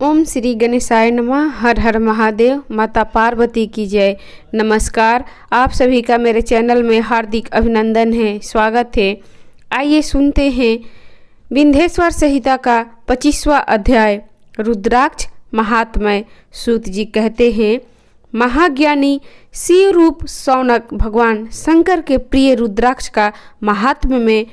ओम श्री गणेशाय नमः। हर हर महादेव। माता पार्वती की जय। नमस्कार, आप सभी का मेरे चैनल में हार्दिक अभिनंदन है, स्वागत है। आइए सुनते हैं विंध्येश्वर संहिता का 25वां अध्याय, रुद्राक्ष महात्म्य। सूत जी कहते हैं, महाज्ञानी शिव रूप शौनक भगवान शंकर के प्रिय रुद्राक्ष का महात्म्य मैं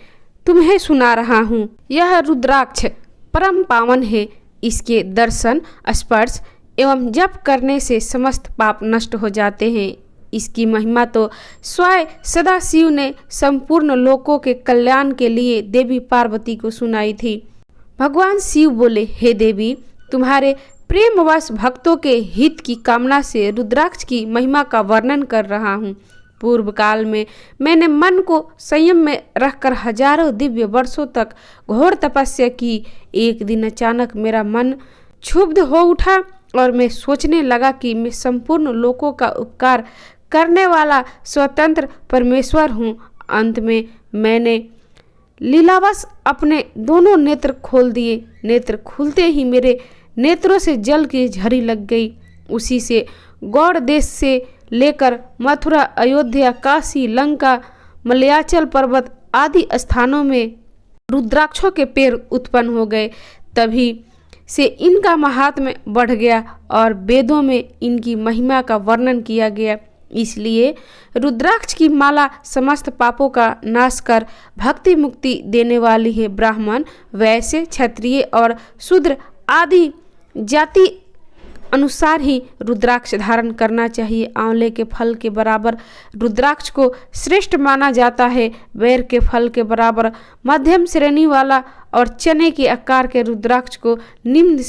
तुम्हें सुना रहा हूँ। यह रुद्राक्ष परम पावन है। इसके दर्शन, स्पर्श एवं जप करने से समस्त पाप नष्ट हो जाते हैं। इसकी महिमा तो स्वयं सदा शिव ने संपूर्ण लोकों के कल्याण के लिए देवी पार्वती को सुनाई थी। भगवान शिव बोले, हे देवी, तुम्हारे प्रेमवश भक्तों के हित की कामना से रुद्राक्ष की महिमा का वर्णन कर रहा हूँ। पूर्व काल में मैंने मन को संयम में रखकर हजारों दिव्य वर्षों तक घोर तपस्या की। एक दिन अचानक मेरा मन क्षुब्ध हो उठा और मैं सोचने लगा कि मैं संपूर्ण लोकों का उपकार करने वाला स्वतंत्र परमेश्वर हूँ। अंत में मैंने लीलावश अपने दोनों नेत्र खोल दिए। नेत्र खुलते ही मेरे नेत्रों से जल की झरी लग गई। उसी से गौड़ देश से लेकर मथुरा, अयोध्या, काशी, लंका, मलयाचल पर्वत आदि स्थानों में रुद्राक्षों के पेड़ उत्पन्न हो गए। तभी से इनका महात्म्य बढ़ गया और वेदों में इनकी महिमा का वर्णन किया गया। इसलिए रुद्राक्ष की माला समस्त पापों का नाश कर भक्ति मुक्ति देने वाली है। ब्राह्मण, वैश्य, क्षत्रिय और शूद्र आदि जाति अनुसार ही रुद्राक्ष धारण करना चाहिए। आंवले के फल के बराबर रुद्राक्ष को श्रेष्ठ माना जाता है। बेर के फल के बराबर मध्यम श्रेणी वाला और चने के आकार के रुद्राक्ष को निम्न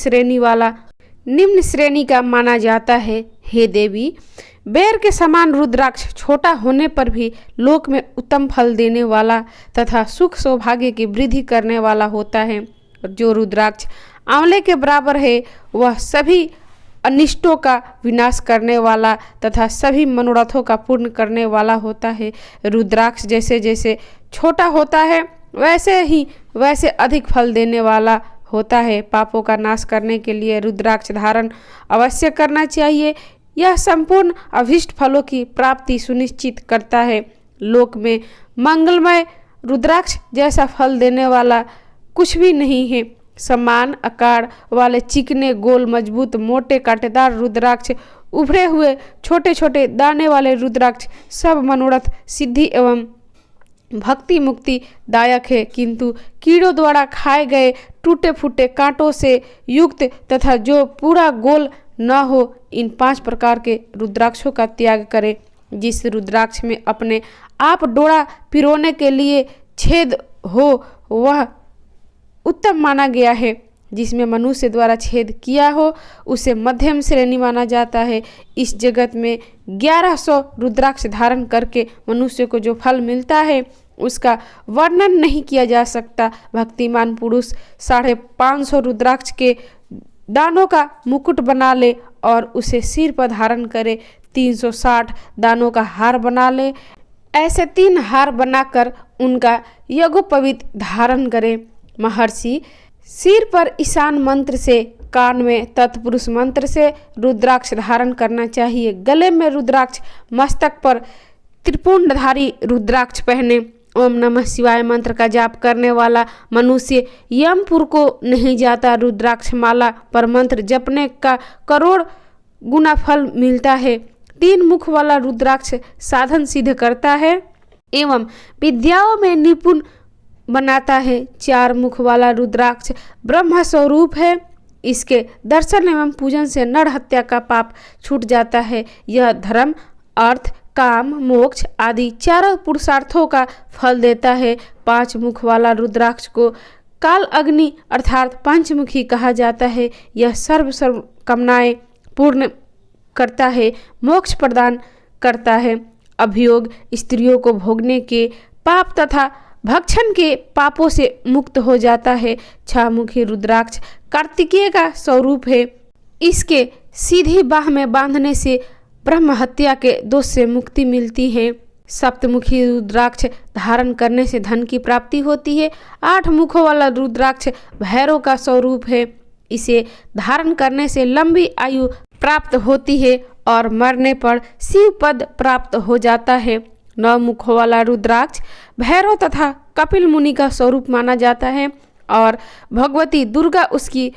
श्रेणी का माना जाता है। हे देवी, बेर के समान रुद्राक्ष छोटा होने पर भी लोक में उत्तम फल देने वाला तथा सुख सौभाग्य की वृद्धि करने वाला होता है। जो रुद्राक्ष आंवले के बराबर है वह सभी अनिष्टों का विनाश करने वाला तथा सभी मनोरथों का पूर्ण करने वाला होता है। रुद्राक्ष जैसे जैसे छोटा होता है वैसे अधिक फल देने वाला होता है। पापों का नाश करने के लिए रुद्राक्ष धारण अवश्य करना चाहिए। यह संपूर्ण अभीष्ट फलों की प्राप्ति सुनिश्चित करता है। लोक में मंगलमय रुद्राक्ष जैसा फल देने वाला कुछ भी नहीं है। समान आकार वाले चिकने, गोल, मजबूत, मोटे, कांटेदार रुद्राक्ष, उभरे हुए छोटे छोटे दाने वाले रुद्राक्ष सब मनोरथ सिद्धि एवं भक्ति मुक्ति दायक है। किंतु कीड़ों द्वारा खाए गए टूटे फूटे कांटों से युक्त तथा जो पूरा गोल न हो, इन 5 प्रकार के रुद्राक्षों का त्याग करें। जिस रुद्राक्ष में अपने आप डोरा पिरोने के लिए छेद हो वह उत्तम माना गया है। जिसमें मनुष्य द्वारा छेद किया हो उसे मध्यम श्रेणी माना जाता है। इस जगत में 1100 रुद्राक्ष धारण करके मनुष्य को जो फल मिलता है उसका वर्णन नहीं किया जा सकता। भक्तिमान पुरुष 550 रुद्राक्ष के दानों का मुकुट बना ले और उसे सिर पर धारण करे। 360 दानों का हार बना ले। ऐसे 3 हार बनाकर उनका यज्ञोपवीत धारण करे। महर्षि सिर पर ईशान मंत्र से, कान में तत्पुरुष मंत्र से रुद्राक्ष धारण करना चाहिए। गले में रुद्राक्ष, मस्तक पर त्रिपुंडधारी रुद्राक्ष पहने। ओम नमः शिवाय मंत्र का जाप करने वाला मनुष्य यमपुर को नहीं जाता। रुद्राक्ष माला पर मंत्र जपने का करोड़ गुना फल मिलता है। 3 मुख वाला रुद्राक्ष साधन सिद्ध करता है एवं विद्याओं में निपुण बनाता है। 4 मुख वाला रुद्राक्ष ब्रह्म स्वरूप है। इसके दर्शन एवं पूजन से नर हत्या का पाप छूट जाता है। यह धर्म, अर्थ, काम, मोक्ष आदि 4 पुरुषार्थों का फल देता है। 5 मुख वाला रुद्राक्ष को काल अग्नि अर्थात पंचमुखी कहा जाता है। यह सर्व कामनाएं पूर्ण करता है, मोक्ष प्रदान करता है। अभियोग स्त्रियों को भोगने के पाप तथा भक्षण के पापों से मुक्त हो जाता है। 6 मुखी रुद्राक्ष कार्तिकेय का स्वरूप है। इसके सीधी बाह में बांधने से ब्रह्म हत्या के दोष से मुक्ति मिलती है। 7 मुखी रुद्राक्ष धारण करने से धन की प्राप्ति होती है। 8 मुखों वाला रुद्राक्ष भैरव का स्वरूप है। इसे धारण करने से लंबी आयु प्राप्त होती है और मरने पर शिव पद प्राप्त हो जाता है। 9 मुखों वाला रुद्राक्ष भैरव तथा कपिल मुनि का स्वरूप माना जाता है और भगवती दुर्गा उसकी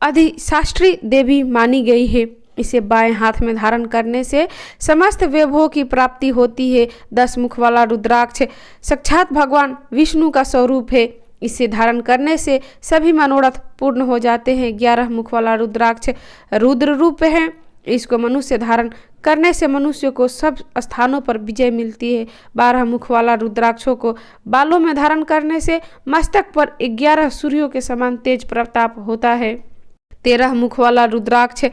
अधिशास्त्री देवी मानी गई है। इसे बाएं हाथ में धारण करने से समस्त वैभवों की प्राप्ति होती है। 10 मुख वाला रुद्राक्ष साक्षात भगवान विष्णु का स्वरूप है। इसे धारण करने से सभी मनोरथ पूर्ण हो जाते हैं। 11 मुख वाला रुद्राक्ष रुद्र रूप है। इसको मनुष्य धारण करने से मनुष्य को सब स्थानों पर विजय मिलती है। 12 मुख वाला रुद्राक्षों को बालों में धारण करने से मस्तक पर 11 सूर्यों के समान तेज प्रताप होता है। 13 मुख वाला रुद्राक्ष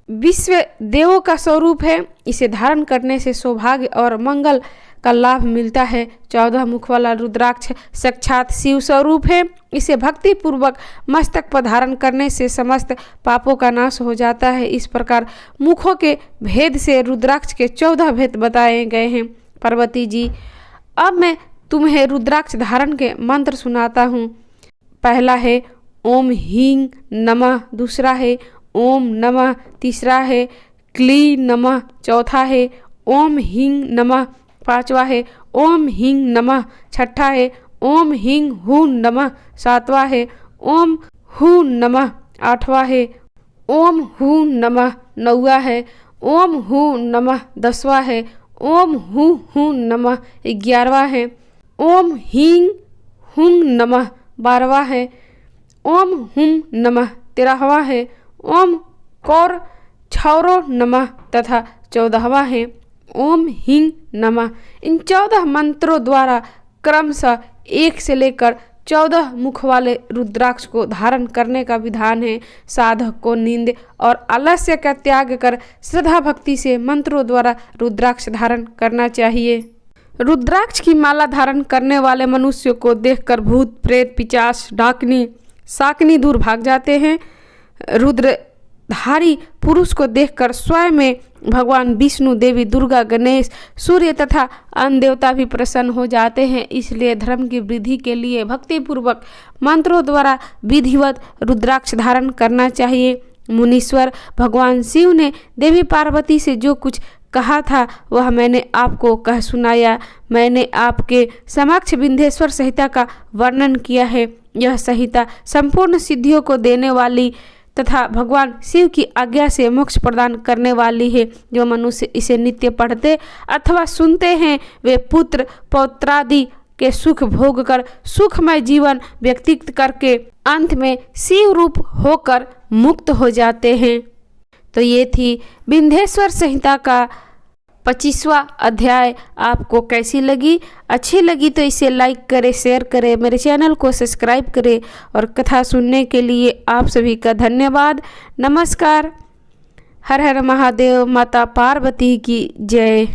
विश्व देवों का स्वरूप है। इसे धारण करने से सौभाग्य और मंगल का लाभ मिलता है। 14 मुख वाला रुद्राक्ष साक्षात शिव स्वरूप है। इसे भक्ति पूर्वक मस्तक पर धारण करने से समस्त पापों का नाश हो जाता है। इस प्रकार मुखों के भेद से रुद्राक्ष के 14 भेद बताए गए हैं। पार्वती जी, अब मैं तुम्हें रुद्राक्ष धारण के मंत्र सुनाता हूँ। पहला है ओम ह्रीं नमः, दूसरा है ओम नमः, तीसरा है क्ली नमः, चौथा है ओम ह्रीं नमः, पांचवा है ओम ह्रीं नमः, छठा है ओम ह्रीं हूं नमः, सातवां है ओम हूं नमः, आठवां है ओम हूं नमः, नौवां है ओम हूं नमः, 10वां है ओम हूं नमः, 11वां है ओम ह्रीं हूं नमः, 12वां है ओम हूं नमः, 13वां है ओम कौर छौरो नमः तथा 14वां है ओम ह्रीं नमः। इन 14 मंत्रों द्वारा क्रमशः 1 से लेकर 14 मुख वाले रुद्राक्ष को धारण करने का विधान है। साधक को नींद और आलस्य का त्याग कर श्रद्धा भक्ति से मंत्रों द्वारा रुद्राक्ष धारण करना चाहिए। रुद्राक्ष की माला धारण करने वाले मनुष्य को देखकर भूत प्रेत पिशाच डाकनी शाकनी दूर भाग जाते हैं। रुद्रधारी पुरुष को देखकर स्वयं में भगवान विष्णु, देवी दुर्गा, गणेश, सूर्य तथा अन्य देवता भी प्रसन्न हो जाते हैं। इसलिए धर्म की वृद्धि के लिए भक्ति पूर्वक मंत्रों द्वारा विधिवत रुद्राक्ष धारण करना चाहिए। मुनीश्वर भगवान शिव ने देवी पार्वती से जो कुछ कहा था वह मैंने आपको कह सुनाया। मैंने आपके समक्ष विंध्येश्वर संहिता का वर्णन किया है। यह संहिता संपूर्ण सिद्धियों को देने वाली तथा भगवान शिव की आज्ञा से मोक्ष प्रदान करने वाली है। जो मनुष्य इसे नित्य पढ़ते अथवा सुनते हैं वे पुत्र पौत्रादि के सुख भोग कर सुखमय जीवन व्यतीत करके अंत में शिव रूप होकर मुक्त हो जाते हैं। तो ये थी विंध्येश्वर संहिता का 25वां अध्याय। आपको कैसी लगी? अच्छी लगी तो इसे लाइक करें, शेयर करें, मेरे चैनल को सब्सक्राइब करें और कथा सुनने के लिए आप सभी का धन्यवाद। नमस्कार। हर हर महादेव। माता पार्वती की जय।